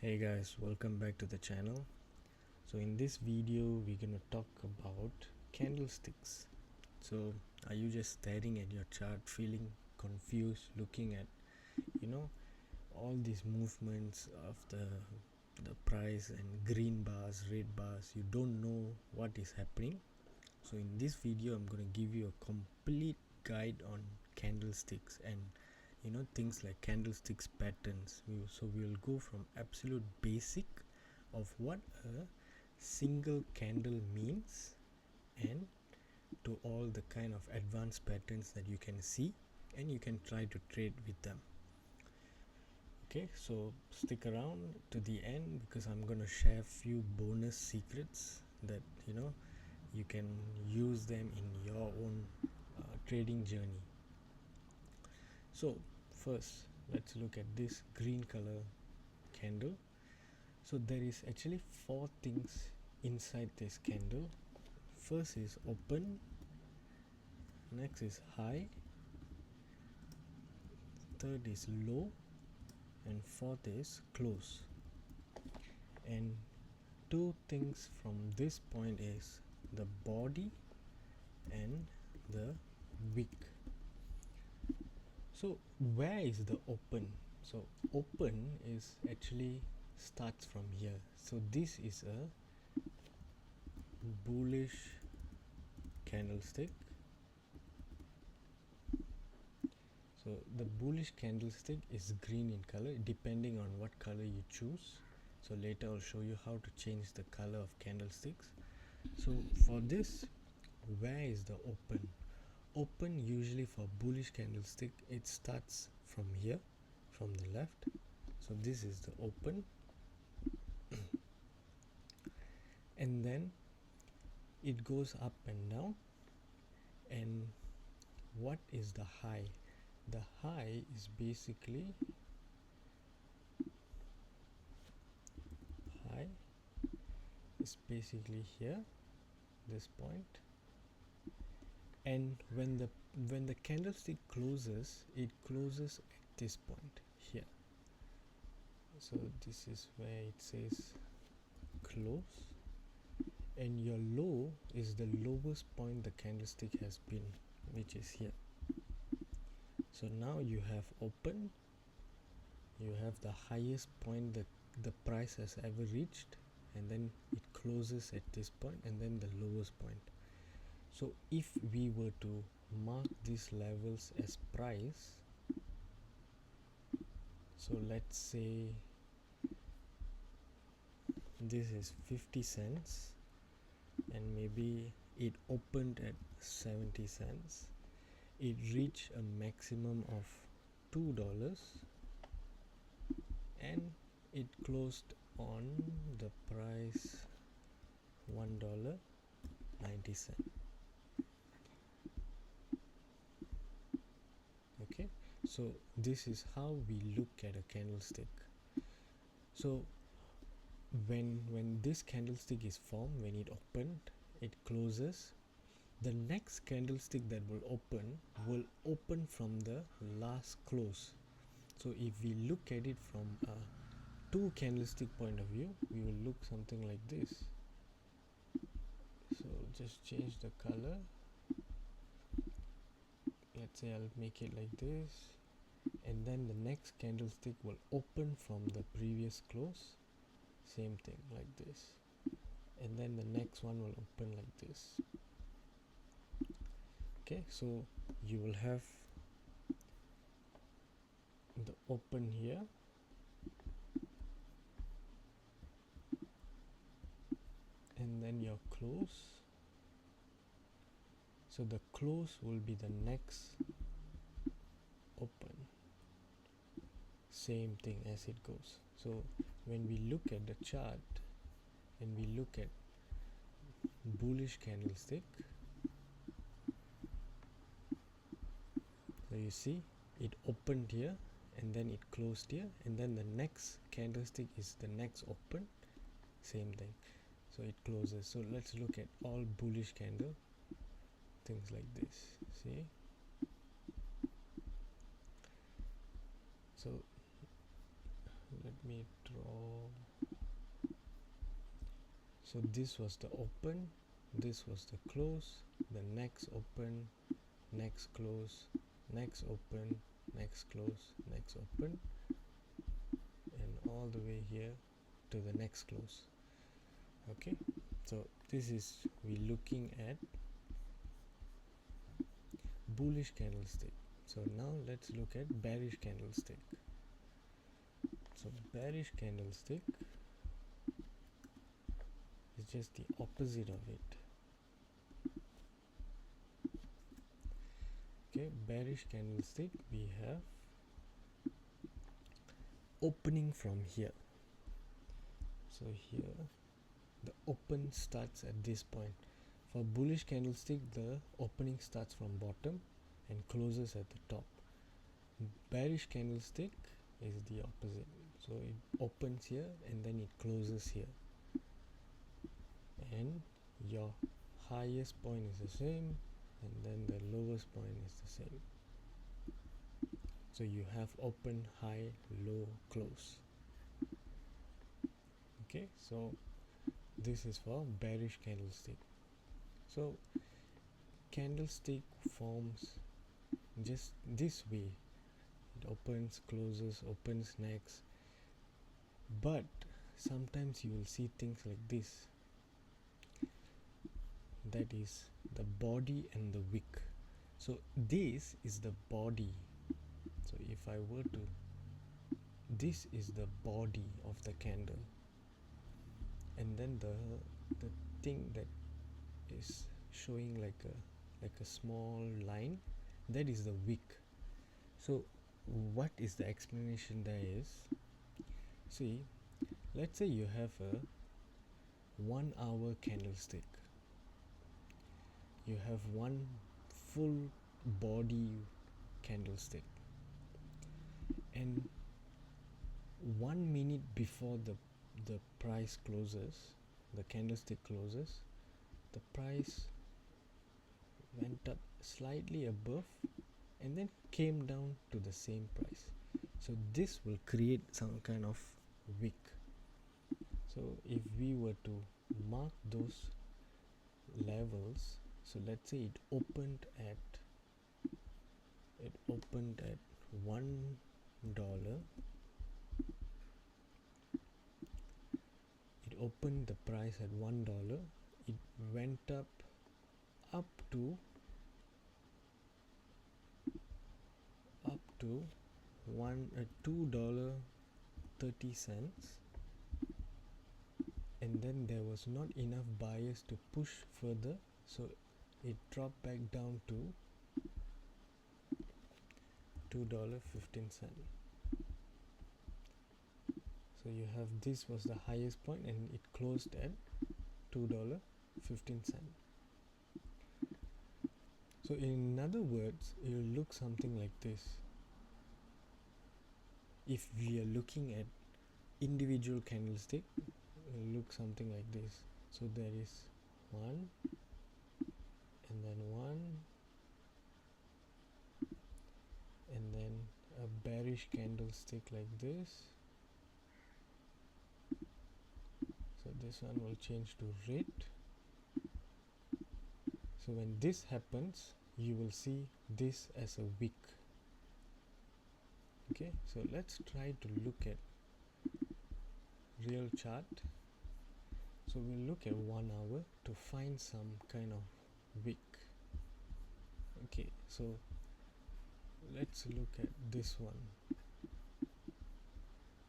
Hey guys, welcome back to the channel. So in this video we're gonna talk about candlesticks. So are you just staring at your chart feeling confused, looking at all these movements of the price and green bars, red bars, you don't know what is happening? So in this video I'm gonna give you a complete guide on candlesticks and things like candlesticks patterns. So we'll go from absolute basic of what a single candle means and to all the kind of advanced patterns that you can see and you can try to trade with them. Okay, so stick around to the end because I'm gonna share few bonus secrets that you can use them in your own trading journey. So first let's look at this green color candle. So there is actually four things inside this candle. First is open, next is high, third is low, and fourth is close. And two things from this point is the body and the wick. So where is the open? So open is actually starts from here. So this is a bullish candlestick. So the bullish candlestick is green in color depending on what color you choose. So later I'll show you how to change the color of candlesticks. So for this, where is the open? Open usually for bullish candlestick, it starts from here, from the left. So this is the open. And then it goes up and down. And what is the high? The high is basically here, this point. And when the candlestick closes, it closes at this point here. So this is where it says close, and your low is the lowest point the candlestick has been, which is here. So now you have open, you have the highest point that the price has ever reached, and then it closes at this point, and then the lowest point. So if we were to mark these levels as price, so let's say this is 50 cents and maybe it opened at 70 cents, it reached a maximum of $2 and it closed on the price $1.90. Okay, so this is how we look at a candlestick. So when this candlestick is formed, when it opened, it closes, the next candlestick that will open from the last close. So if we look at it from a two candlestick point of view, we will look something like this. So just change the color. Let's say I'll make it like this, and then the next candlestick will open from the previous close, same thing like this, and then the next one will open like this. Okay, so you will have the open here, and then your close. So the close will be the next open, same thing as it goes. So when we look at the chart and we look at bullish candlestick, so you see it opened here and then it closed here, and then the next candlestick is the next open, same thing, so it closes. So let's look at all bullish candle, things like this. See, so let me draw. So this was the open, this was the close, the next open, next close, next open, next close, next open, and all the way here to the next close. Okay, so this is we looking at bullish candlestick. So now let's look at bearish candlestick. So bearish candlestick is just the opposite of it. Okay, bearish candlestick, we have opening from here. So here the open starts at this point. For bullish candlestick, the opening starts from bottom and closes at the top. Bearish candlestick is the opposite. So it opens here and then it closes here. And your highest point is the same and then the lowest point is the same. So you have open, high, low, close. Okay, so this is for bearish candlestick. So candlestick forms just this way. It opens, closes, opens next. But sometimes you will see things like this. That is the body and the wick. So this is the body. So if I were to, this is the body of the candle, and then the thing that is showing like a small line, that is the wick. So what is the explanation there is, see, let's say you have a 1 hour candlestick. You have one full body candlestick, and 1 minute before the price closes, the candlestick closes, the price went up slightly above and then came down to the same price. So this will create some kind of wick. So if we were to mark those levels, so let's say it opened at $1. It opened the price at $1. It went up to $2.30, and then there was not enough buyers to push further, so it dropped back down to $2.15. So you have, this was the highest point and it closed at $2.15. So in other words, it will look something like this. If we are looking at individual candlestick, it will look something like this. So there is one, and then one, and then a bearish candlestick like this. So this one will change to red. So when this happens, you will see this as a wick. Okay, so let's try to look at real chart. So we'll look at 1 hour to find some kind of wick. Okay, so let's look at this one.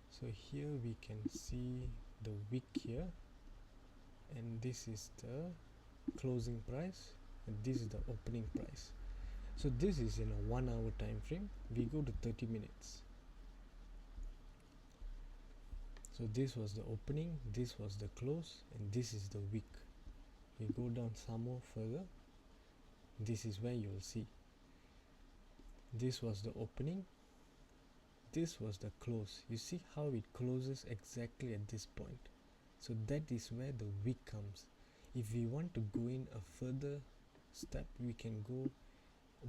So here we can see the wick here, and this is the closing price and this is the opening price. So this is in a 1 hour time frame. We go to 30 minutes. So this was the opening, this was the close, and this is the wick. We go down some more further. This is where you will see this was the opening, this was the close. You see how it closes exactly at this point. So that is where the wick comes. If we want to go in a further step, we can go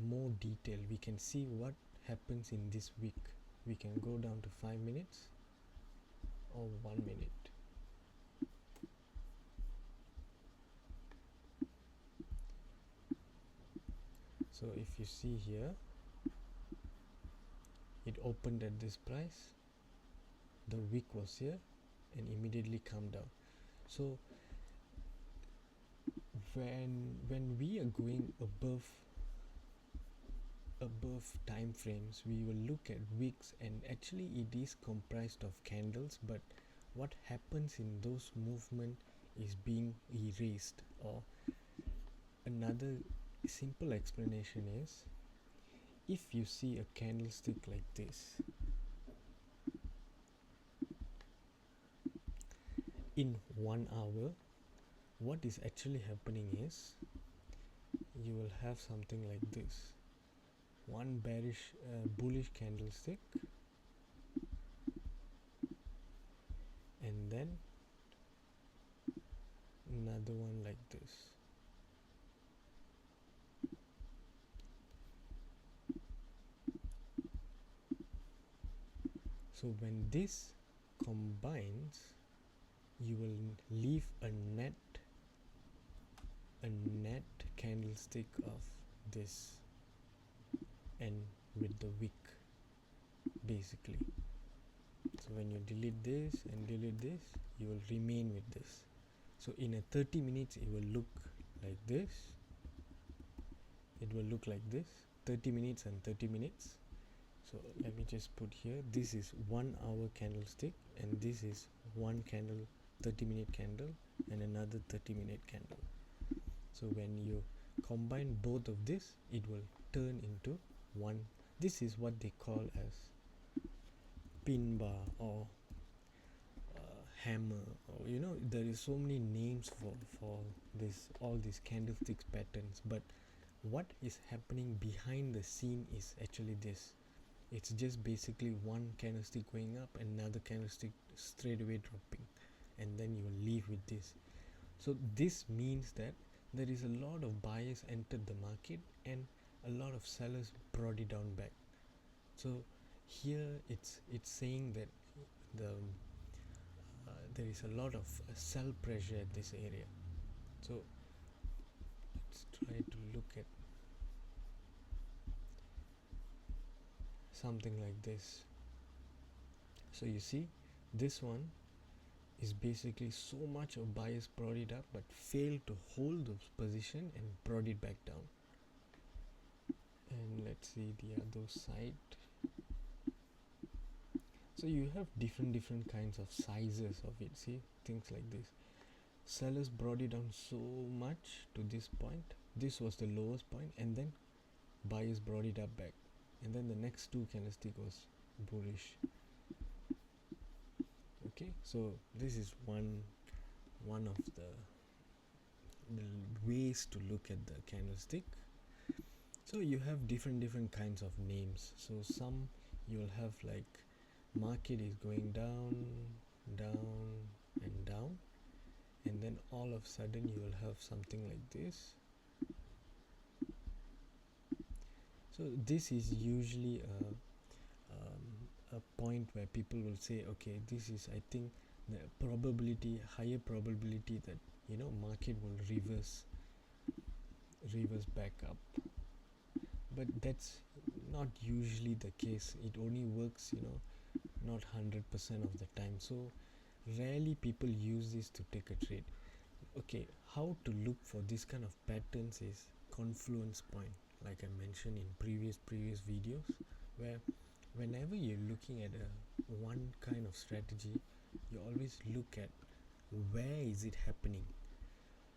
more detail. We can see what happens in this wick. We can go down to 5 minutes. or 1 minute. So if you see here, it opened at this price, the wick was here and immediately come down. So when we are going above time frames, we will look at wicks, and actually it is comprised of candles, but what happens in those movement is being erased. Or another simple explanation is, if you see a candlestick like this, in 1 hour, what is actually happening is you will have something like this: one bearish bullish candlestick, and then another one like this. So when this combines, you will leave a net candlestick of this, and with the wick basically. So when you delete this and delete this, you will remain with this. So in a 30 minutes it will look like this, it will look like this, 30 minutes and 30 minutes. So let me just put here, this is 1 hour candlestick, and this is one candle, 30-minute candle, and another 30-minute candle. So when you combine both of this, it will turn into one. This is what they call as pin bar or hammer, or there is so many names for this, all these candlesticks patterns. But what is happening behind the scene is actually this. It's just basically one candlestick going up, another candlestick straight away dropping, and then you will leave with this. So this means that there is a lot of buyers entered the market and a lot of sellers brought it down back. So here it's saying that there is a lot of sell pressure at this area. So let's try to look at something like this. So you see, this one is basically so much of buyers brought it up but failed to hold the position and brought it back down. And let's see the other side. So you have different kinds of sizes of it. See, things like this. Sellers brought it down so much to this point. This was the lowest point, and then buyers brought it up back, and then the next two candlestick was bullish. Okay, so this is one of the ways to look at the candlestick. So you have different kinds of names. So some you'll have like market is going down and down, and then all of a sudden you will have something like this. So this is usually a point where people will say, okay, this is, I think, the higher probability that market will reverse back up. But that's not usually the case. It only works not 100% of the time. So rarely people use this to take a trade. Okay, how to look for this kind of patterns is confluence point, like I mentioned in previous videos, where whenever you're looking at one kind of strategy, you always look at where is it happening.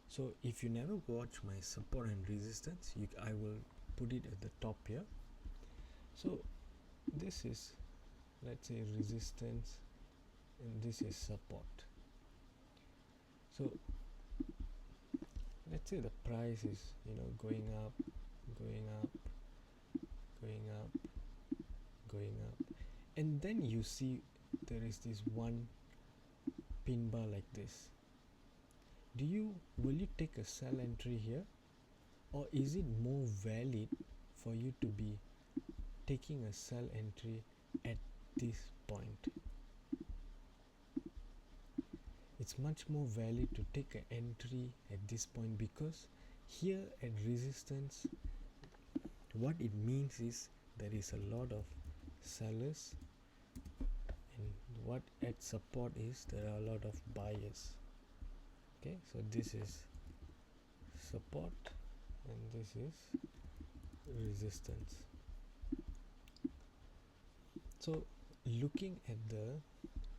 So if you never watch my support and resistance, I will put it at the top here. So this is, let's say, resistance, and this is support. So let's say the price is going up, and then you see there is this one pin bar like this. Will you take a sell entry here, or is it more valid for you to be taking a sell entry at this point? it's much more valid to take an entry at this point, because here at resistance, what it means is there is a lot of sellers, and what at support is there are a lot of buyers. Okay, so this is support and this is resistance. So looking at the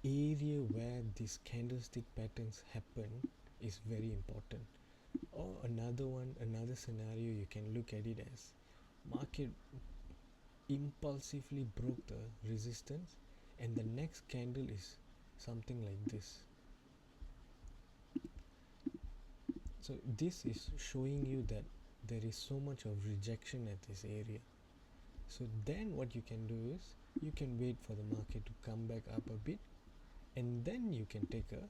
area where these candlestick patterns happen is very important. Or another scenario, you can look at it as market impulsively broke the resistance and the next candle is something like this. So this is showing you that there is so much of rejection at this area. So then what you can do is you can wait for the market to come back up a bit, and then you can take a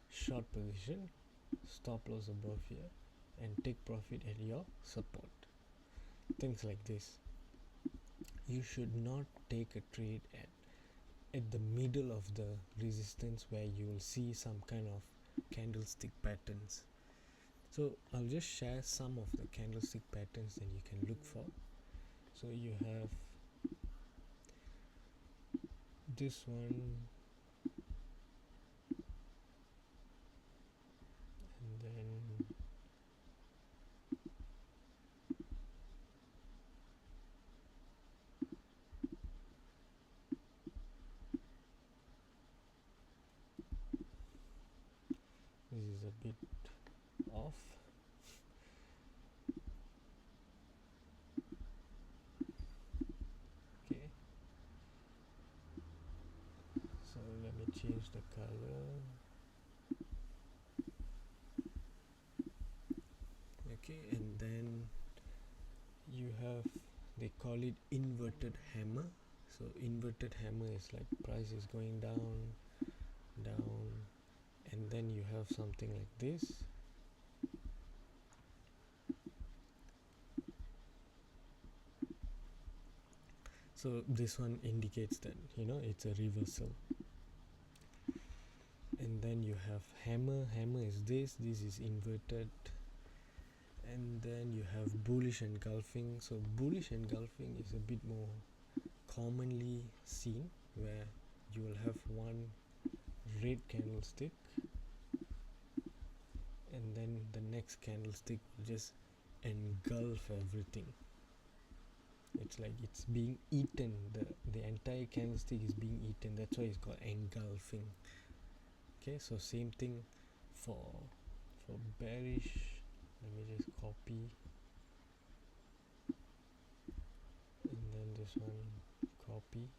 short position, stop loss above here, and take profit at your support. Things like this. You should not take a trade at the middle of the resistance where you will see some kind of candlestick patterns. So I'll just share some of the candlestick patterns that you can look for. So you have this one, and then this is a bit off. Okay, so let me change the color. Okay, and then you have, they call it inverted hammer. So inverted hammer is like price is going down, down, and then you have something like this. So this one indicates that, you know, it's a reversal. And then you have hammer. Hammer is this is inverted. And then you have bullish engulfing. So bullish engulfing is a bit more commonly seen, where you will have one red candlestick and then the next candlestick will just engulf everything. It's like it's being eaten, the entire candlestick is being eaten. That's why it's called engulfing. Okay, so same thing for bearish. Let me just copy, and then this one copy.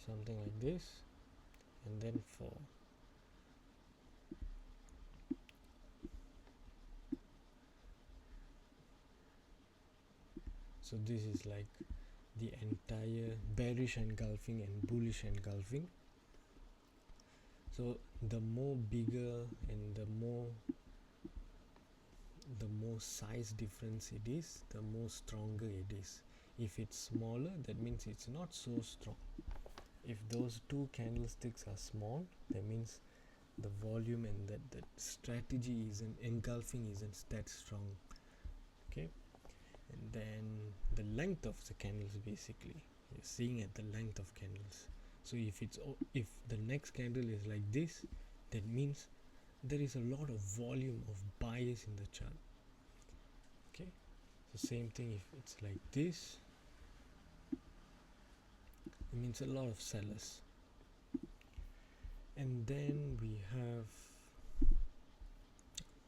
Something like this, and then for so this is like the entire bearish engulfing and bullish engulfing. So the more bigger and the more size difference it is, the more stronger it is. If it's smaller, that means it's not so strong. If those two candlesticks are small, that means the volume and that strategy isn't, engulfing isn't that strong. Okay, and then the length of the candles, basically you're seeing at the length of candles. So if the next candle is like this, that means there is a lot of volume of buyers in the chart. Okay, so same thing if it's like this, it means a lot of sellers. And then we have,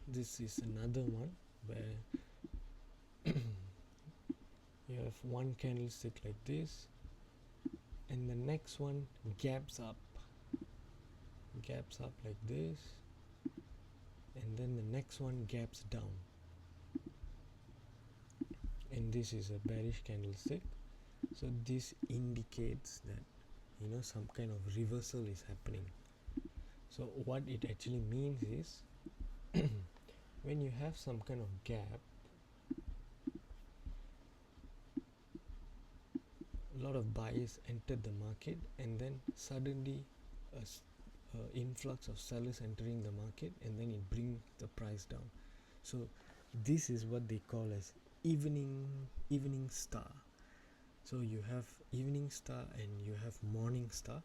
this is another one where you have one candlestick like this, and the next one gaps up like this, and then the next one gaps down, and this is a bearish candlestick. So this indicates that, you know, some kind of reversal is happening. So what it actually means is when you have some kind of gap, lot of buyers entered the market, and then suddenly influx of sellers entering the market, and then it brings the price down. So this is what they call as evening star. So you have evening star and you have morning star.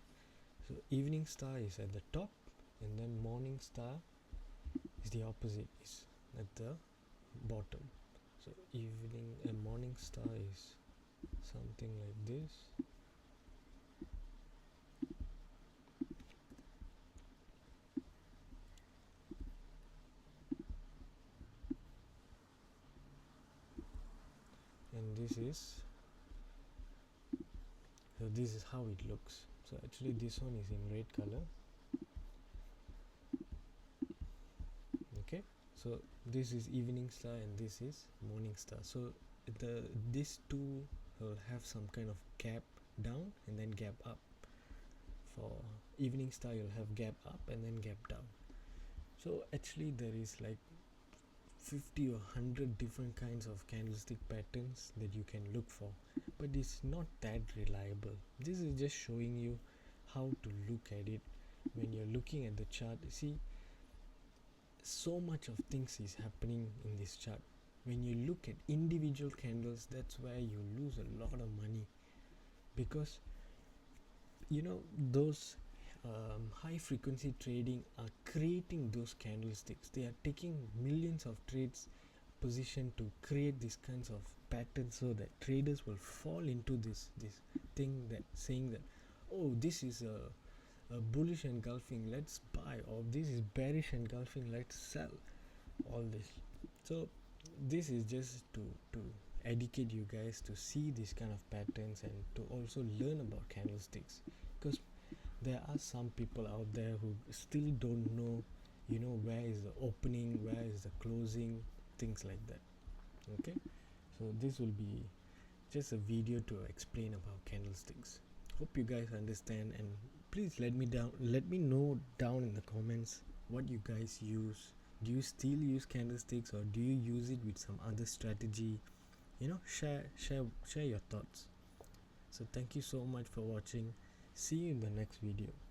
So evening star is at the top, and then morning star is the opposite, is at the bottom. So evening and morning star is something like this. And this is how it looks. So actually this one is in red color. Okay, so this is evening star and this is morning star. So these two will have some kind of gap down and then gap up. For evening star you'll have gap up and then gap down. So actually there is like 50 or 100 different kinds of candlestick patterns that you can look for, but it's not that reliable. This is just showing you how to look at it. When you're looking at the chart, see, so much of things is happening in this chart. When you look at individual candles, that's where you lose a lot of money, because those high frequency trading are creating those candlesticks. They are taking millions of trades position to create these kinds of patterns, so that traders will fall into this thing, that saying that, oh, this is a bullish engulfing, let's buy, or this is bearish engulfing, let's sell, all this. So this is just to educate you guys to see these kind of patterns and to also learn about candlesticks, because there are some people out there who still don't know, where is the opening, where is the closing, things like that. Okay, so this will be just a video to explain about candlesticks. Hope you guys understand, and please let me know down in the comments what you guys use. Do you still use candlesticks, or do you use it with some other strategy? Share your thoughts. So thank you so much for watching. See you in the next video.